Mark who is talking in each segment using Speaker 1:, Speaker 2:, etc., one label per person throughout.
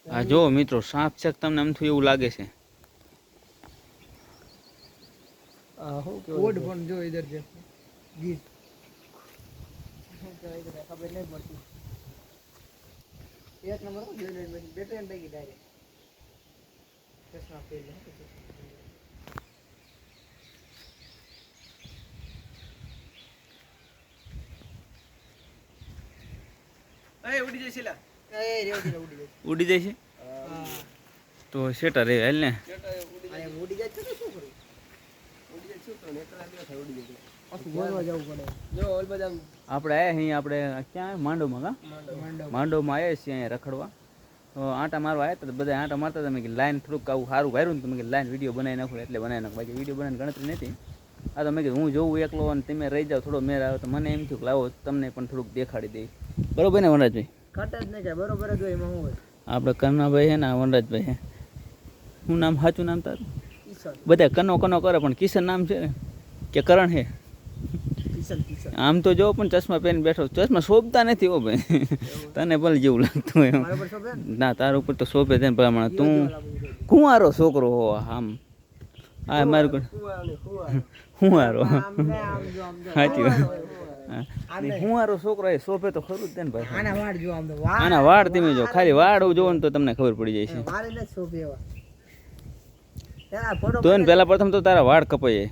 Speaker 1: આ જો મિત્રો સાપ છે તમને આમ થયું એવું લાગે છે
Speaker 2: कोड पण जो इधर जे गीत तो इधर खबर नहीं पड़ती एक नंबर को जो बैटरी एंड की डायरेक्ट चश्मा फेल है ए उड़ी जैसीला ए रे
Speaker 1: ઉડી જાય છે તો શેટા રે હાલ ને
Speaker 2: अरे उड़ी जाए तो શું કરું ઉડી જાય શું તો એકલા બે થાય ઉડી જાય પાછું ગોરવા જવું પડે જો ઓલ બધા
Speaker 1: આપણે આયા અહીં આપણે ક્યાં માંડવમાં કા માંડવમાં આવ્યા છીએ અહીંયા રખડવા તો આંટા મારવા આવ્યા હતા બધા આંટા મારતા હતા મેં કે લાઈન થોડુંક આવું સારું વાયરું ને તો મેં કે લાઈન વિડીયો બનાવી નાખો એટલે બનાવી નાખો બાકી વિડીયો બનાવવાની ગણતરી નથી આ તો મેં કીધું હું જોઉં એકલો અને તમે રહી જાઓ થોડો મેર આવે તો મને એમ થયું કે લાવો તમને પણ થોડુંક દેખાડી દઈ બરોબર ને વનરાજભાઈ
Speaker 2: કટ જ નહીં કે બરોબર જ હોય એમાં શું હોય
Speaker 1: આપણે કન્નાભાઈ છે ને વનરાજભાઈ છે શું નામ સાચું નામ તારું
Speaker 2: કિશન
Speaker 1: બધા કનો કનો કરે પણ કિશન નામ છે ને કે કરણ છે
Speaker 2: કિશન કિશન
Speaker 1: આમ તો જો પણ ચશ્મા પહેરીને બેઠો ચશ્મા શોભતા નથી હો ભાઈ તને ભલે જેવું લાગતું હોય એમ
Speaker 2: બરાબર શોભે ને
Speaker 1: ના તારા ઉપર તો શોભે છે ને પ્રમાણે તું કુંવારો છોકરો હો આમ આ મારું હુંવારો સાચી વાત હુંવારો છોકરો એ શોભે તો ખરું જ છે ને ભાઈ
Speaker 2: આના વાળ જો આમ તો
Speaker 1: આના વાળ તમે જો ખાલી વાળ જોવો ને તો તમને ખબર પડી જાય છે
Speaker 2: વાળ એટલે શોભે એવા તેના ફોટો
Speaker 1: તો એને પહેલા પ્રથમ તો તારા વાળ કપાઈ જાય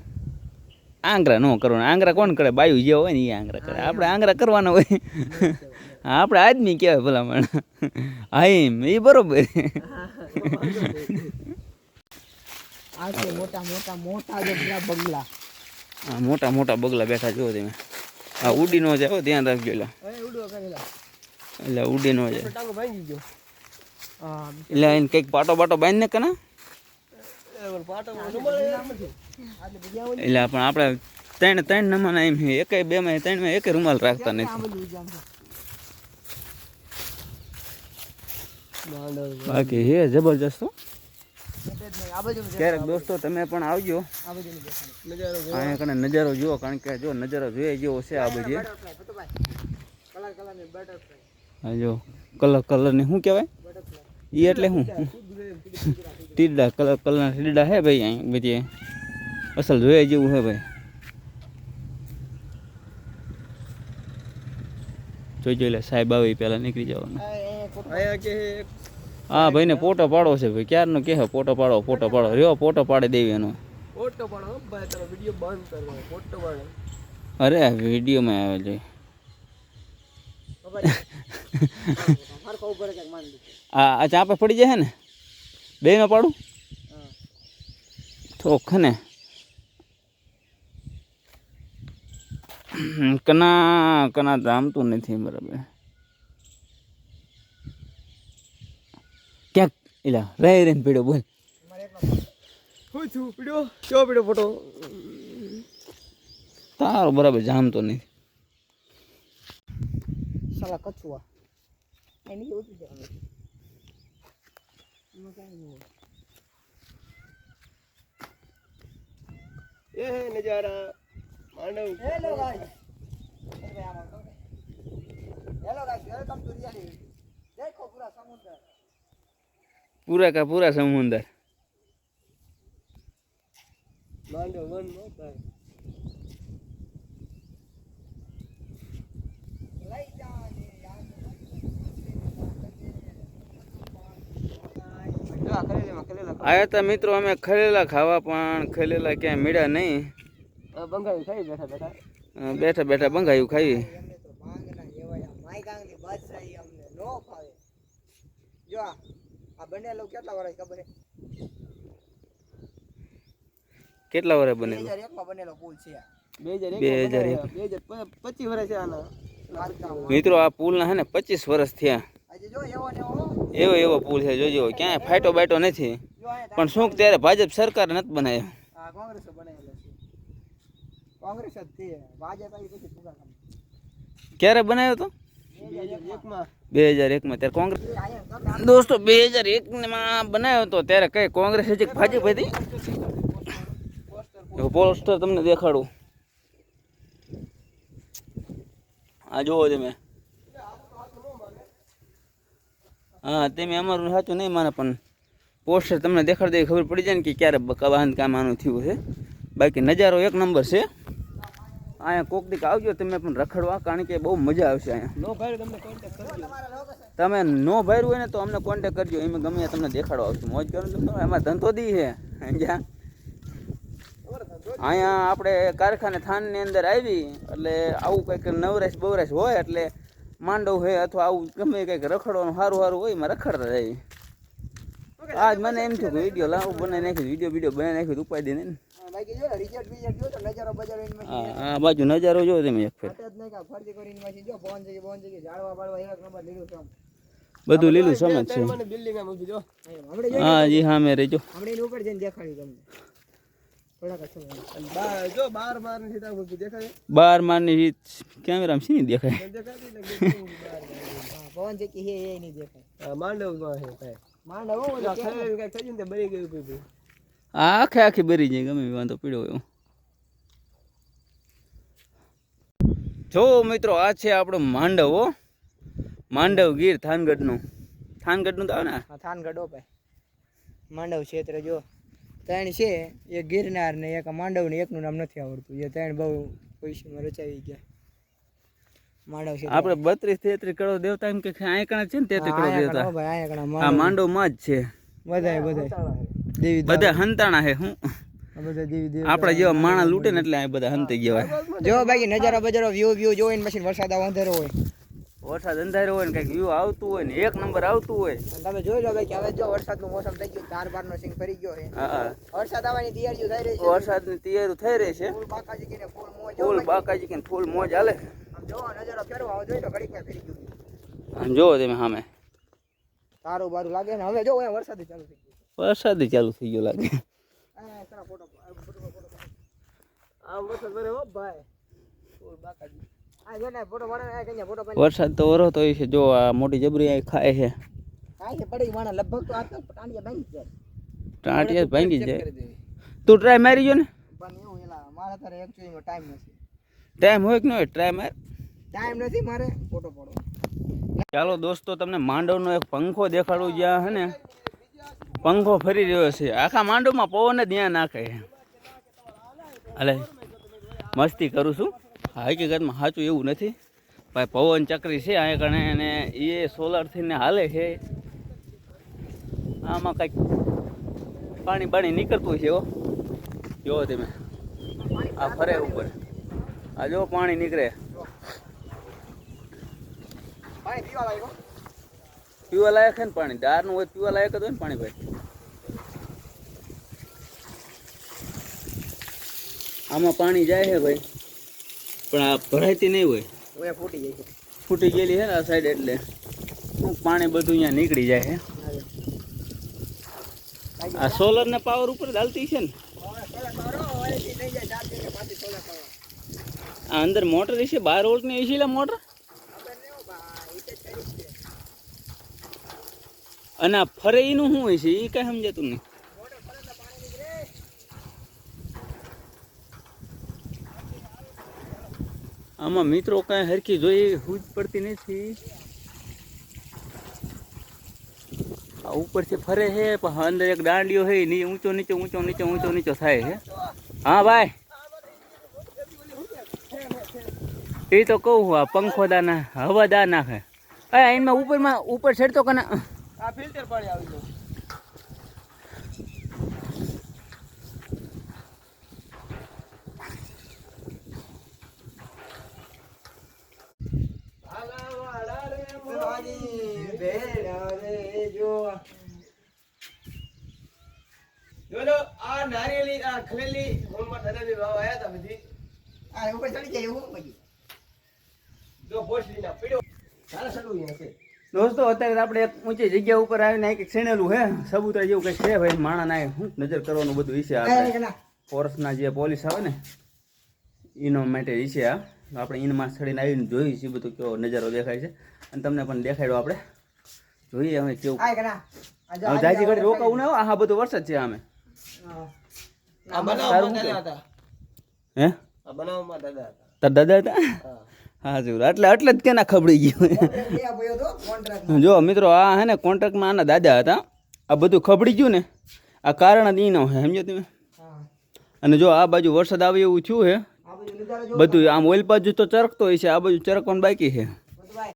Speaker 1: આંગરા ન કરવાના આંગરા કોણ કરે બાયુ જે હોય ને એ આંગરા કરે આપણે આંગરા કરવાના હોય આપણે આદમી કહેવાય ભલામણ હા એમ એ બરોબર
Speaker 2: આ છે મોટા મોટા મોટા જે પેલા બગલા
Speaker 1: હા મોટા મોટા બગલા બેઠા જુઓ તમે હા ઉડી નો જાય ધ્યાન રાખજો એટલે
Speaker 2: ઉડો કરેલા
Speaker 1: એટલે ઉડી નો જાય
Speaker 2: ટાંગો ભાંગી ગયો હા
Speaker 1: એટલે એને કંઈક પાટો બાટો બાંધી ને કના
Speaker 2: પાટો
Speaker 1: એટલે પણ આપણે ત્રણ નમૂના એમ છે એકે બે માં ત્રણ માં એકે રૂમાલ રાખતા નથી બાકી હે જબરજસ્ત ક્યારેક દોસ્તો તમે પણ આવજો અહીંયા કને નજારો જુઓ કારણ કે જો નજારો જોઈએ જેવો છે આ બધી હા જો કલર ને શું કહેવાય એ એટલે શું ટીડા કલરના ટીડા હે ભાઈ અહીં બધી અસલ જોઈએ જેવું હે ભાઈ જોઈ લે સાહેબ આવી પહેલાં નીકળી જવાનું હા ભાઈ ને ફોટો પાડો છે ભાઈ ક્યારનો કહે ફોટો પાડો રહ્યો ફોટો પાડી દેવી એનો
Speaker 2: ફોટો પાડો ભાઈ તારો વિડિયો બંધ કરવાનો ફોટો પાડો
Speaker 1: અરે વિડીયોમાં આવે છે
Speaker 2: હરખો ઉપર કે માન લે
Speaker 1: આ ચાપે પડી જાય ને બે નો પાડું થોક ને કના જામતું નથી બરાબર ક્યાંક એલા રહી રહીને પીડ્યો બોલ
Speaker 2: હું છું પીડ્યો કેવો પીડ્યો ફોટો
Speaker 1: તારો બરાબર જામતો નથી
Speaker 2: સાલા કચુઆ એની ઉતરી જવાનું ये है नजारा मानव hello guys hello guys welcome to reality देखो पूरा समुद्र
Speaker 1: पूरा का पूरा समुंदर
Speaker 2: मांडव वन होता है लाई जाने
Speaker 1: આયા તા મિત્રો અમે ખરેલા ખાવા પણ ખરેલા ક્યાંય મળ્યા નહીં
Speaker 2: બંગાળી ખાઈ
Speaker 1: બેઠા બેઠા બંગાયું ખાઈ
Speaker 2: એમને તો માંગના જેવાય માઈ ગાંગની બાદશાહી અમને નો ફાવે જો આ બનેલો કેટલા વર્ષ ખબર હે
Speaker 1: કેટલા વર્ષ બનેલો
Speaker 2: 2001 માં બનેલો પુલ છે
Speaker 1: 2001
Speaker 2: 25 વર્ષ છે આના
Speaker 1: મિત્રો આ પુલ ના હે ને 25 વર્ષ થયા
Speaker 2: આજે જો એવો ને
Speaker 1: એવો પુલ છે જોજો ક્યાંય ફાઈટો બાઈટો નથી પણ શું ત્યારે ભાજપ સરકાર નથી બનાવ્યો
Speaker 2: આ કોંગ્રેસ બનાવેલો છે કોંગ્રેસ જ છે ભાજપ આવી પછી પૂરા કામ
Speaker 1: ક્યારે બનાવ્યો તો
Speaker 2: 2001 માં
Speaker 1: 2001 માં ત્યારે કોંગ્રેસ દોસ્તો 2001 માં બનાવ્યો તો ત્યારે કઈ કોંગ્રેસ હજી ભાજપ હતી પોસ્ટર તમને દેખાડું આ જોવો તમે હા તમે અમારું સાચું નહીં માને પણ પોસ્ટર તમને દેખાડી દે ખબર પડી જાય ને કે ક્યારે બાંધકામ આનું થયું છે. બાકી નજારો એક નંબર છે. અહીંયા કોક દીક આવજો તમે પણ રખડવા, કારણ કે બહુ મજા આવશે અહીંયા.
Speaker 3: નો ભાઈ તમને કોન્ટેક્ટ કરજો.
Speaker 1: તમે નો ભર્યું હોય ને તો અમને કોન્ટેક્ટ કરજો, એમ ગમે તમને દેખાડવા આવશું. મોજ કરો તમે, એમાં ધંધો દી છે જ્યાં અહીંયા આપણે કારખાને થાનની અંદર આવી એટલે આવું કંઈક નવરાશ બવરાશ હોય એટલે માંડવ હોય અથવા આવું ગમે કંઈક રખડવાનું સારું સારું હોય એમાં રખડતા જાય. આજ મને એમ થયું કે વિડીયો લાવું બનાવી નાખ્યું, વિડીયો બનાવી નાખ્યું, ઉપાય દે ને.
Speaker 2: બાકી જો રિઝલ્ટ બીજેટ જો તો નજારો બજારો એની માં
Speaker 1: આ બાજુ નજારો જો તમે એક ફેર,
Speaker 2: જ નહીં કા ફરજી કરીને માં જો બોન જગ્યા ઝાડવા બાળવા એક નંબર લીલું છે.
Speaker 1: બધું લીલું સમજ છે.
Speaker 3: મને બિલ્ડિંગ આમ ઊભી જો.
Speaker 2: હમણે જો
Speaker 1: હા જી હા મેં રેજો
Speaker 2: હમણે એની ઉપર જઈને દેખાડી તમને થોડાક જ સમય.
Speaker 3: અને બાર જો 12 માર ની સીધા ઊભી દેખાય.
Speaker 1: 12 મારની કેમેરામાં શી નહીં દેખાય.
Speaker 3: દેખાતી ને ગેટની 12.
Speaker 2: હા પવન જગ્યા હે એ નહીં દેખાય.
Speaker 3: માંડવ માં છે ભાઈ.
Speaker 2: માંડ હો
Speaker 3: આ ખાલી કઈ થઈ ને બરી ગયું કોઈ.
Speaker 1: આ આખે આખી ભરી જાય ગમે એ વાંધો પીડ્યો એવું. જો મિત્રો આ છે આપણો માંડવ હો, માંડવ ગીર થાનગઢનું. થાનગઢનું તો આવે ને.
Speaker 2: હા થાનગઢ હો ભાઈ. માંડવ ક્ષેત્ર જો ત્રણ છે, એક ગિરનાર ને એક માંડવ ને એકનું નામ નથી આવડતું. એ ત્રણ બહુ પૈસામાં રચાવી ગયા. માંડવ ક્ષેત્ર
Speaker 1: આપણે 32-33 કરોડ દેવતા એમ કે અહીંયા કણા છે ને 33 કરોડ દેવતા.
Speaker 2: ભાઈ અહીંયા
Speaker 1: આ માંડવ માં જ છે.
Speaker 2: બધાય દેવી
Speaker 1: બધા હંતાણા છે. હું
Speaker 2: બધા દેવી દેવ
Speaker 1: આપણે જેવા માણસ લૂટે ને એટલે આ બધા હંતાઈ ગયા હોય.
Speaker 2: જો બાકી નજારો બજારો વ્યૂ જોઈને પછી વરસાદ આવો અંધારો હોય,
Speaker 1: વરસાદ અંધારો હોય ને કંઈક વ્યૂ આવતું હોય ને એક નંબર આવતું હોય.
Speaker 2: અને તમે જોઈ લો ભાઈ કે હવે જો વરસાદનું મોસમ થઈ ગયું, ધાર બારનો સિંગ ફરી ગયો છે.
Speaker 1: હા
Speaker 2: વરસાદ આવવાની તૈયારીઓ થઈ રહી છે.
Speaker 1: વરસાદની તૈયારી થઈ રહી છે.
Speaker 2: ફૂલ બાકાજી કે ફૂલ મોજ
Speaker 1: ફૂલ બાકાજી કે ફૂલ મોજ હાલે.
Speaker 2: આમ જો નજારો ફેરવા આવો જોઈ લો ઘડીક માં ફરી ગયું.
Speaker 1: આમ જોવો તમે સામે
Speaker 2: તારું બારું લાગે ને હવે જો અહીંયા વરસાદ ચાલુ થઈ ગયો.
Speaker 1: વરસાદ ચાલુ થઈ ગયો લાગે.
Speaker 2: આ તારા ફોટો
Speaker 3: આમ વરસાદ ભરે હો ભાઈ. ફૂલ બાકાજી.
Speaker 2: આ જો ને ફોટો પાડે આ કન્યા ફોટો પાડે
Speaker 1: વરસાદ તો વરો તો છે. જો આ મોટી જબરી આ ખાય છે.
Speaker 2: કાઈ છે પડી માણા લગભગ તો આ તો ટાંડિયા ભાંગી જાય.
Speaker 1: ટાંટિયા ભાંગી જાય. તું ટ્રાય મારી જો ને.
Speaker 2: પણ એવું એલા મારા તારે એકચ્યુઅલી ટાઈમ નથી.
Speaker 1: ટાઈમ હોય કે ન હોય ટ્રાય માર.
Speaker 2: ટાઈમ નથી મારે ફોટો પાડો.
Speaker 1: ચાલો દોસ્તો તમને માંડવનો એક પંખો દેખાડું, જ્યાં હે ને પંખો ફરી રહ્યો છે. આખા માંડવમાં પવન જ ત્યાં નાખે છે. અલે મસ્તી કરું છું, હકીકતમાં સાચું એવું નથી ભાઈ. પવન ચક્રી છે અહીંયા કણે અને એ સોલારથી ને હાલે છે. આમાં કંઈક પાણી બાણી નીકળતું છે. જોવો તમે આ ફરે ઉપર, આ જો પાણી નીકળે.
Speaker 2: પાણી પીવા લાગ્યો.
Speaker 1: પીવા લાયક છે ને પાણી, દારનું હોય પીવા લાયક જ હોય ને પાણી ભાઈ. આમાં પાણી જાય છે ભાઈ, પણ આ ભરાતી નહીં હોય.
Speaker 2: ઓય ફૂટી જાય છે.
Speaker 1: ફૂટી ગયેલી છે ને આ સાઈડ, એટલે પાણી બધું અહીંયા નીકળી જાય છે. આ સોલર ને પાવર ઉપર ચાલતી છે ને. આ અંદર મોટર છે 12 વોલ્ટની એસી લે મોટર. અને આ ફરે એનું શું હોય છે એ કઈ સમજાતું નહીં. આમાં મિત્રો કાંઈ હરખી જોઈ હુજ પડતી નથી. આ ઉપરથી ફરે છે પણ અંદર એક દાંડીઓ છે ઊંચો નીચો ઊંચો નીચો ઊંચો નીચો થાય છે. હા ભાઈ એ તો કહું આ પંખો દાના હવા દા નાખે. એમાં ઉપર ચડતો કે ના.
Speaker 3: આ ફિલ્ટર પાણી આવી ગયું. આ નારિયેળી આ ખલેલી હોલમાં દાદાની વાવ આયા તા બધી.
Speaker 2: આ ઉપર ચડી જાય એવું પછી.
Speaker 3: જો ભોસડીના પીડો સારા સડું અહીંયા છે.
Speaker 1: દોસ્તો અત્યારે આપણે એક ઊંચી જગ્યા ઉપર આવીને એક ક્ષેણેલું હે સબૂતરા જેવું કંઈક છે ભાઈ. માણા ના શું નજર કરવાનું બધું ઈશે. આપણે ફોરેસ્ટના જે પોલીસ આવે ને એનો માટે ઈશે. આ આપણે ઈનમાં ચડીને આવીને જોઈ છીએ બધું કેવો નજારો દેખાય છે, અને તમને પણ દેખાડ્યો. આપણે જોઈએ હવે કેવું. હવે જાજી ઘડી રોકાવું ના હોય. આ બધું વરસાદ છે. અમે
Speaker 3: આ બનાવમાં દાદા હતા.
Speaker 1: હે
Speaker 3: આ બનાવમાં દાદા હતા.
Speaker 1: તાર દાદા હતા. હા જો એટલે એટલે જ કેના ખબડી ગયું જો મિત્રો આ હે ને કોન્ટ્રાક્ટમાં આના દાદા હતા આ બધું ખબડી ગયું ને આ કારણ જ ઈ ન હે સમજો તમે અને જો આ બાજુ વરસાદ આવે એવું થયું હે બધું આમ ઓઇલ બાજુ તો ચરકતો હોય છે આ બાજુ ચરકવાનું બાકી છે